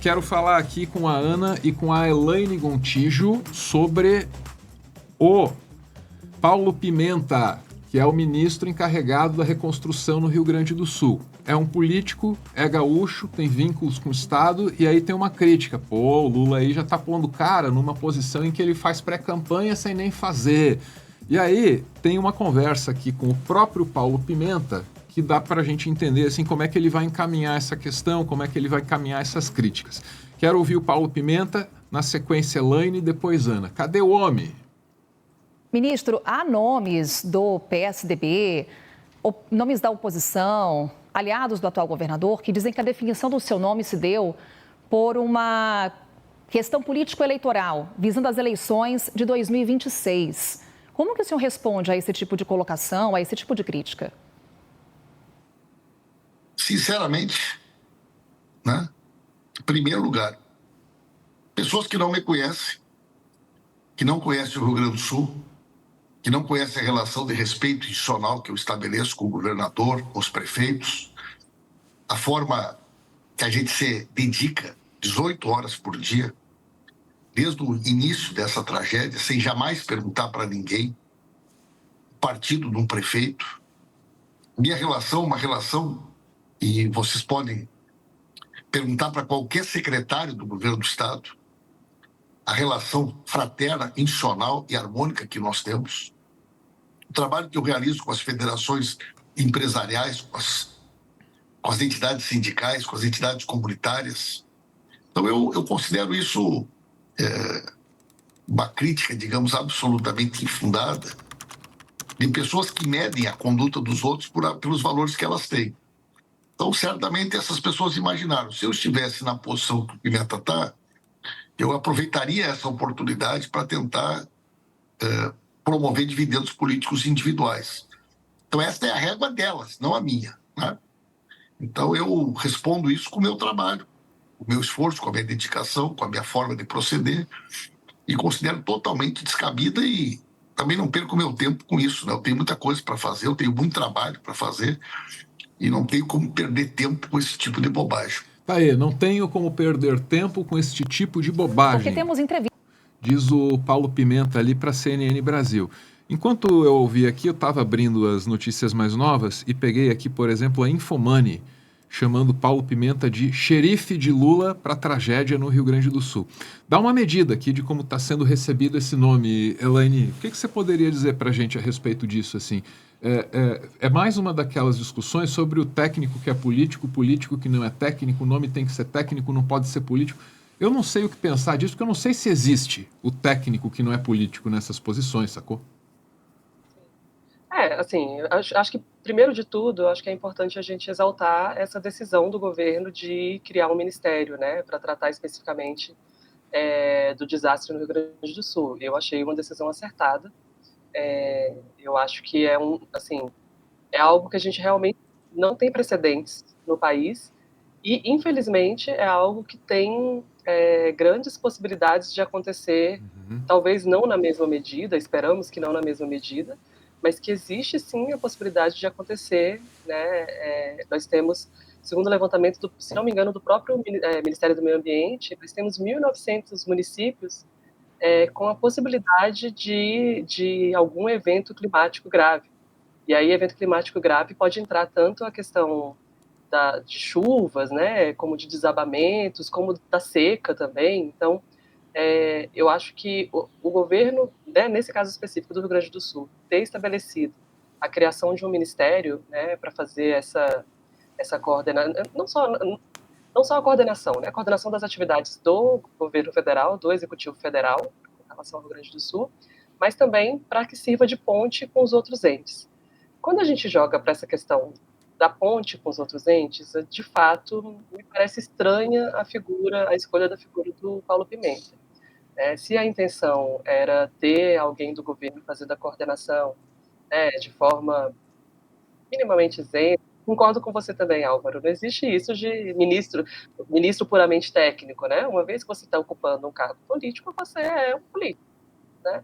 quero falar aqui com a Ana e com a Elaine Gontijo sobre o Paulo Pimenta, que é o ministro encarregado da reconstrução no Rio Grande do Sul. É um político, é gaúcho, tem vínculos com o Estado, e aí tem uma crítica. Pô, o Lula aí já tá pondo o cara numa posição em que ele faz pré-campanha sem nem fazer. E aí tem uma conversa aqui com o próprio Paulo Pimenta, que dá pra gente entender assim, como é que ele vai encaminhar essa questão, como é que ele vai caminhar essas críticas. Quero ouvir o Paulo Pimenta, na sequência Elaine e depois Ana. Cadê o homem? Ministro, há nomes do PSDB, nomes da oposição, aliados do atual governador, que dizem que a definição do seu nome se deu por uma questão político-eleitoral, visando as eleições de 2026. Como que o senhor responde a esse tipo de colocação, a esse tipo de crítica? Sinceramente, né? Em primeiro lugar, pessoas que não me conhecem, que não conhecem o Rio Grande do Sul, que não conhecem a relação de respeito institucional que eu estabeleço com o governador, com os prefeitos, a forma que a gente se dedica 18 horas por dia, desde o início dessa tragédia, sem jamais perguntar para ninguém o partido de um prefeito. Minha relação, uma relação, e vocês podem perguntar para qualquer secretário do governo do Estado, a relação fraterna, institucional e harmônica que nós temos, o trabalho que eu realizo com as federações empresariais, com as entidades sindicais, com as entidades comunitárias. Então, eu considero isso uma crítica, digamos, absolutamente infundada de pessoas que medem a conduta dos outros pelos valores que elas têm. Então, certamente, essas pessoas imaginaram, se eu estivesse na posição que o Pimenta está, eu aproveitaria essa oportunidade para tentar promover dividendos políticos individuais. Então, essa é a régua delas, não a minha, né? Então, eu respondo isso com o meu trabalho, com o meu esforço, com a minha dedicação, com a minha forma de proceder, e considero totalmente descabida e também não perco meu tempo com isso, né? Eu tenho muita coisa para fazer, eu tenho muito trabalho para fazer e não tenho como perder tempo com esse tipo de bobagem. Tá aí, não tenho como perder tempo com este tipo de bobagem. Porque temos entrevista. Diz o Paulo Pimenta ali para a CNN Brasil. Enquanto eu ouvi aqui, eu estava abrindo as notícias mais novas e peguei aqui, por exemplo, a Infomoney, chamando Paulo Pimenta de xerife de Lula para a tragédia no Rio Grande do Sul. Dá uma medida aqui de como está sendo recebido esse nome, Elaine. O que você poderia dizer para a gente a respeito disso? Assim? É mais uma daquelas discussões sobre o técnico que é político, o político que não é técnico, o nome tem que ser técnico, não pode ser político. Eu não sei o que pensar disso, porque eu não sei se existe o técnico que não é político nessas posições, sacou? Assim, acho que, primeiro de tudo, acho que é importante a gente exaltar essa decisão do governo de criar um ministério, né, para tratar especificamente do desastre no Rio Grande do Sul. Eu achei uma decisão acertada. Eu acho que é algo que a gente realmente não tem precedentes no país e, infelizmente, é algo que tem grandes possibilidades de acontecer, talvez não na mesma medida, esperamos que não na mesma medida, mas que existe sim a possibilidade de acontecer, né? Nós temos, segundo o levantamento, se não me engano, do próprio Ministério do Meio Ambiente, nós temos 1.900 municípios com a possibilidade de algum evento climático grave. E aí, evento climático grave pode entrar tanto a questão de chuvas, né, como de desabamentos, como da seca também. Então, eu acho que o governo, né, nesse caso específico do Rio Grande do Sul, ter estabelecido a criação de um ministério, né, para fazer essa coordenação, não só a coordenação, né, a coordenação das atividades do governo federal, do Executivo Federal, em relação ao Rio Grande do Sul, mas também para que sirva de ponte com os outros entes. Quando a gente joga para essa questão da ponte com os outros entes, de fato, me parece estranha a escolha da figura do Paulo Pimenta. Se a intenção era ter alguém do governo fazendo a coordenação, né, de forma minimamente isenta, concordo com você também, Álvaro, não existe isso de ministro puramente técnico, né? Uma vez que você está ocupando um cargo político, você é um político, né?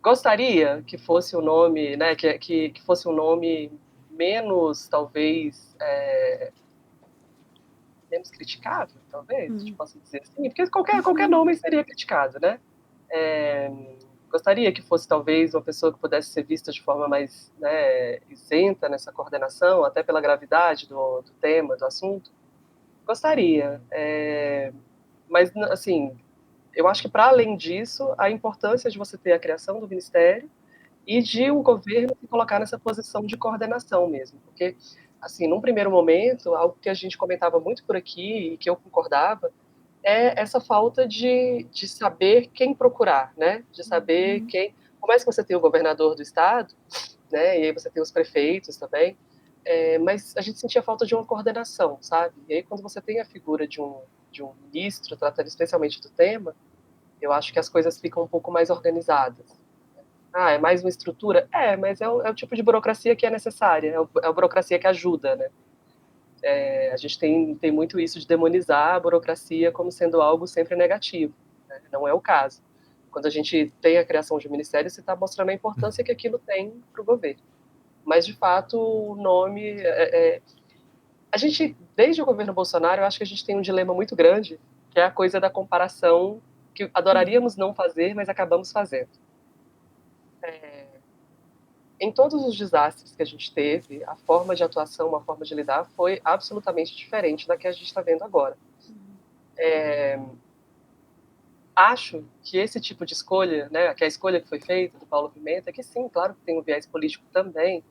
Gostaria que fosse um nome, né, que fosse um nome menos, talvez, menos criticável, talvez, a gente possa dizer assim, porque qualquer nome seria criticado, né? Gostaria que fosse, talvez, uma pessoa que pudesse ser vista de forma mais, né, isenta nessa coordenação, até pela gravidade do tema, do assunto. Gostaria. Mas, assim, eu acho que, para além disso, a importância de você ter a criação do ministério e de o governo se colocar nessa posição de coordenação mesmo. Porque, assim, num primeiro momento, algo que a gente comentava muito por aqui e que eu concordava, é essa falta de saber quem procurar, né? De saber quem... Por mais que você tenha o governador do estado, né? E aí você tem os prefeitos também, mas a gente sentia falta de uma coordenação, sabe? E aí quando você tem a figura de um ministro tratando especialmente do tema, eu acho que as coisas ficam um pouco mais organizadas. É mais uma estrutura? Mas é o tipo de burocracia que é necessária, é a burocracia que ajuda, né? A gente tem muito isso de demonizar a burocracia como sendo algo sempre negativo, né? Não é o caso. Quando a gente tem a criação de um ministério, você está mostrando a importância que aquilo tem para o governo. Mas, de fato, o nome... A gente, desde o governo Bolsonaro, eu acho que a gente tem um dilema muito grande, que é a coisa da comparação, que adoraríamos não fazer, mas acabamos fazendo. Em todos os desastres que a gente teve, a forma de atuação, a forma de lidar foi absolutamente diferente da que a gente está vendo agora. Acho que esse tipo de escolha, né, que a escolha que foi feita do Paulo Pimenta, que sim, claro que tem um viés político também,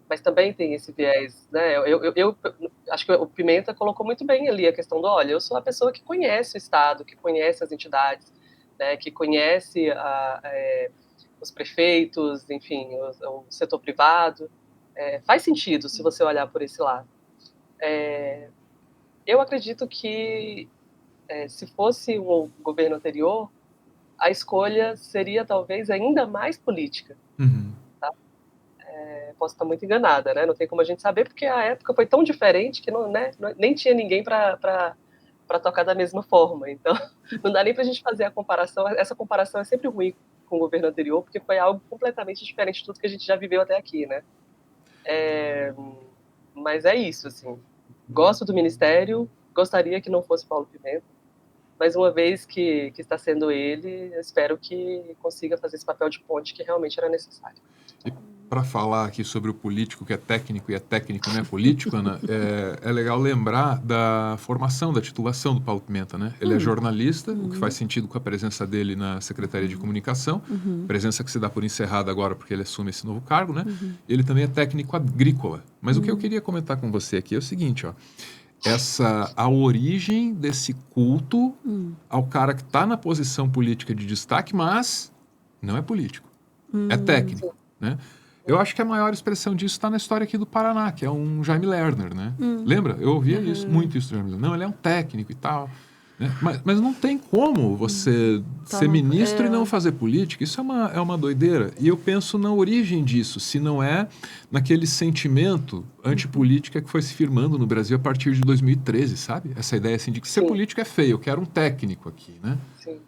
mas também tem esse viés, né, eu acho que o Pimenta colocou muito bem ali a questão do, olha, eu sou a pessoa que conhece o Estado, que conhece as entidades, né, que conhece os prefeitos, enfim, o setor privado. Faz sentido se você olhar por esse lado. Eu acredito que, se fosse um governo anterior, a escolha seria talvez ainda mais política. Tá? Posso estar muito enganada, né? Não tem como a gente saber, porque a época foi tão diferente que nem tinha ninguém para tocar da mesma forma. Então, não dá nem para a gente fazer a comparação. Essa comparação é sempre ruim com o governo anterior, porque foi algo completamente diferente de tudo que a gente já viveu até aqui, né? Mas é isso, assim. Gosto do ministério, gostaria que não fosse Paulo Pimenta, mas uma vez que está sendo ele, espero que consiga fazer esse papel de ponte que realmente era necessário. E para falar aqui sobre o político que é técnico e é técnico não é político, Ana, é legal lembrar da formação, da titulação do Paulo Pimenta, né? Ele é jornalista, o que faz sentido com a presença dele na Secretaria de Comunicação, presença que se dá por encerrada agora porque ele assume esse novo cargo, né? Ele também é técnico agrícola. Mas o que eu queria comentar com você aqui é o seguinte, ó. A origem desse culto ao cara que está na posição política de destaque, mas não é político, é técnico, né? Eu acho que a maior expressão disso está na história aqui do Paraná, que é um Jaime Lerner, né? Lembra? Eu ouvia muito isso do Jaime Lerner. Não, ele é um técnico e tal. Né? Mas não tem como você ser ministro e não fazer política. Isso é uma doideira. E eu penso na origem disso, se não é naquele sentimento antipolítica que foi se firmando no Brasil a partir de 2013, sabe? Essa ideia assim de que ser político é feio, eu quero um técnico aqui, né? Sim.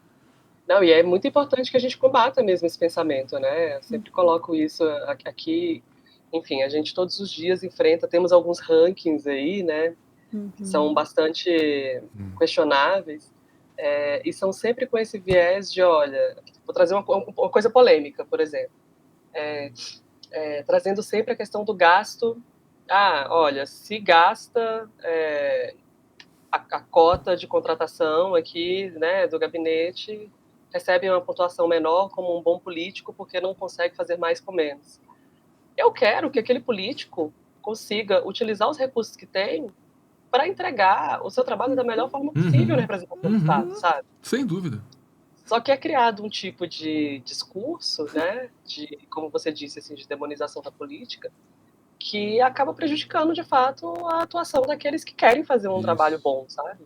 Não, e é muito importante que a gente combata mesmo esse pensamento, né? Eu sempre coloco isso aqui. Enfim, a gente todos os dias temos alguns rankings aí, né? Que são bastante questionáveis, e são sempre com esse viés de, olha, vou trazer uma coisa polêmica, por exemplo, trazendo sempre a questão do gasto. Olha, se gasta a cota de contratação aqui, né, do gabinete, recebe uma pontuação menor como um bom político porque não consegue fazer mais com menos. Eu quero que aquele político consiga utilizar os recursos que tem para entregar o seu trabalho da melhor forma possível na representação do Estado, sabe? Sem dúvida. Só que é criado um tipo de discurso, né, como você disse, assim, de demonização da política, que acaba prejudicando, de fato, a atuação daqueles que querem fazer um trabalho bom, sabe?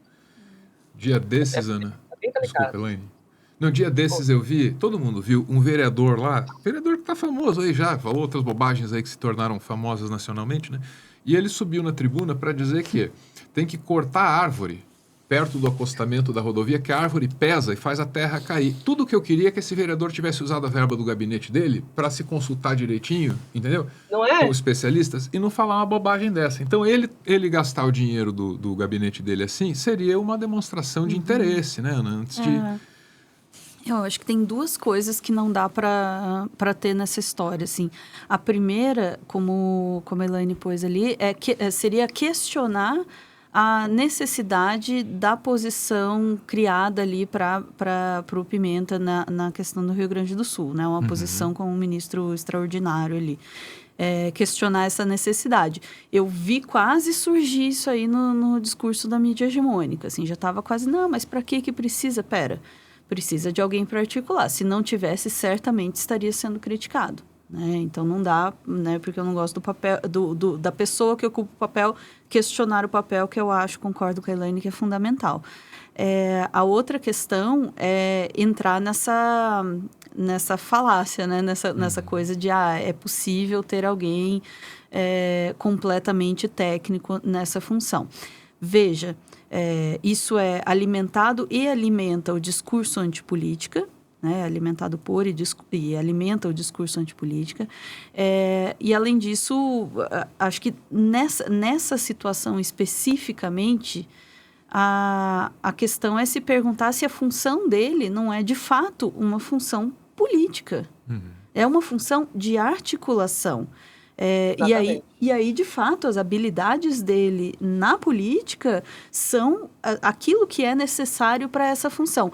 Dia desses, Ana... bem Desculpa, Elaine. No dia desses eu vi, todo mundo viu, um vereador lá, vereador que tá famoso aí já, falou outras bobagens aí que se tornaram famosas nacionalmente, né? E ele subiu na tribuna para dizer que tem que cortar a árvore perto do acostamento da rodovia, que a árvore pesa e faz a terra cair. Tudo que eu queria é que esse vereador tivesse usado a verba do gabinete dele para se consultar direitinho, entendeu? Não é? Com especialistas, e não falar uma bobagem dessa. Então, ele gastar o dinheiro do gabinete dele assim, seria uma demonstração de interesse, né, Ana? Antes de... Eu acho que tem duas coisas que não dá para ter nessa história, assim. A primeira, como a Elaine pôs ali, seria questionar a necessidade da posição criada ali para o Pimenta na questão do Rio Grande do Sul, né? Uma posição com um ministro extraordinário ali. Questionar essa necessidade. Eu vi quase surgir isso aí no discurso da mídia hegemônica, assim, já estava quase, não, mas para que precisa? Precisa de alguém para articular. Se não tivesse, certamente estaria sendo criticado. Né? Então, não dá, né, porque eu não gosto do papel da pessoa que ocupa o papel, questionar o papel, que eu acho, concordo com a Elaine, que é fundamental. A outra questão é entrar nessa falácia, né? nessa coisa de é possível ter alguém completamente técnico nessa função. Veja, isso é alimentado e alimenta o discurso antipolítica, né? Alimentado por e alimenta o discurso antipolítica. E, além disso, acho que nessa situação especificamente, a questão é se perguntar se a função dele não é, de fato, uma função política. É uma função de articulação. E aí, de fato, as habilidades dele na política são aquilo que é necessário para essa função.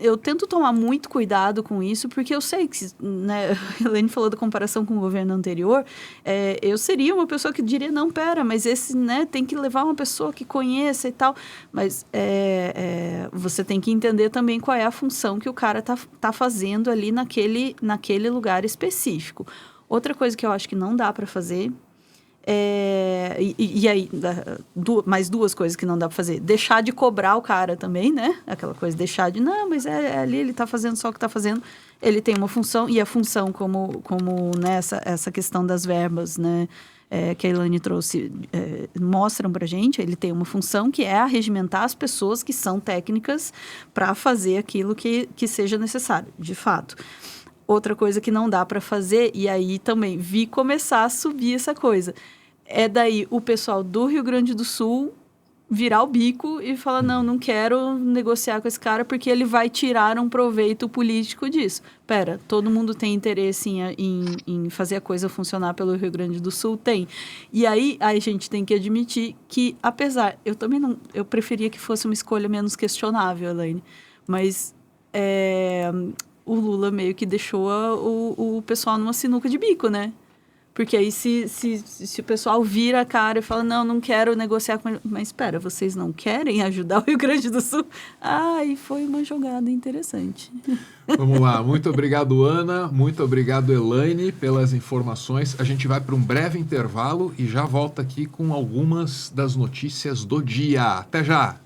Eu tento tomar muito cuidado com isso, porque eu sei que, né, a Elaine falou da comparação com o governo anterior, eu seria uma pessoa que diria, não, mas esse, né, tem que levar uma pessoa que conheça e tal, mas você tem que entender também qual é a função que o cara tá fazendo ali naquele lugar específico. Outra coisa que eu acho que não dá para fazer, e aí, mais duas coisas que não dá para fazer. Deixar de cobrar o cara também, né? Aquela coisa, deixar de, não, mas ali ele está fazendo só o que está fazendo. Ele tem uma função, e a função como essa questão das verbas, né? Que a Elaine trouxe, mostram para a gente, ele tem uma função que é arregimentar as pessoas que são técnicas para fazer aquilo que seja necessário, de fato. Outra coisa que não dá para fazer, e aí também vi começar a subir essa coisa, daí o pessoal do Rio Grande do Sul virar o bico e falar, não quero negociar com esse cara porque ele vai tirar um proveito político disso. Todo mundo tem interesse em fazer a coisa funcionar pelo Rio Grande do Sul? Tem. E aí a gente tem que admitir que, apesar, eu preferia que fosse uma escolha menos questionável, Elaine, mas o Lula meio que deixou o pessoal numa sinuca de bico, né? Porque aí se o pessoal vira a cara e fala, não quero negociar com ele. Mas espera, vocês não querem ajudar o Rio Grande do Sul? E foi uma jogada interessante. Vamos lá, muito obrigado, Ana, muito obrigado, Elaine, pelas informações. A gente vai para um breve intervalo e já volta aqui com algumas das notícias do dia. Até já!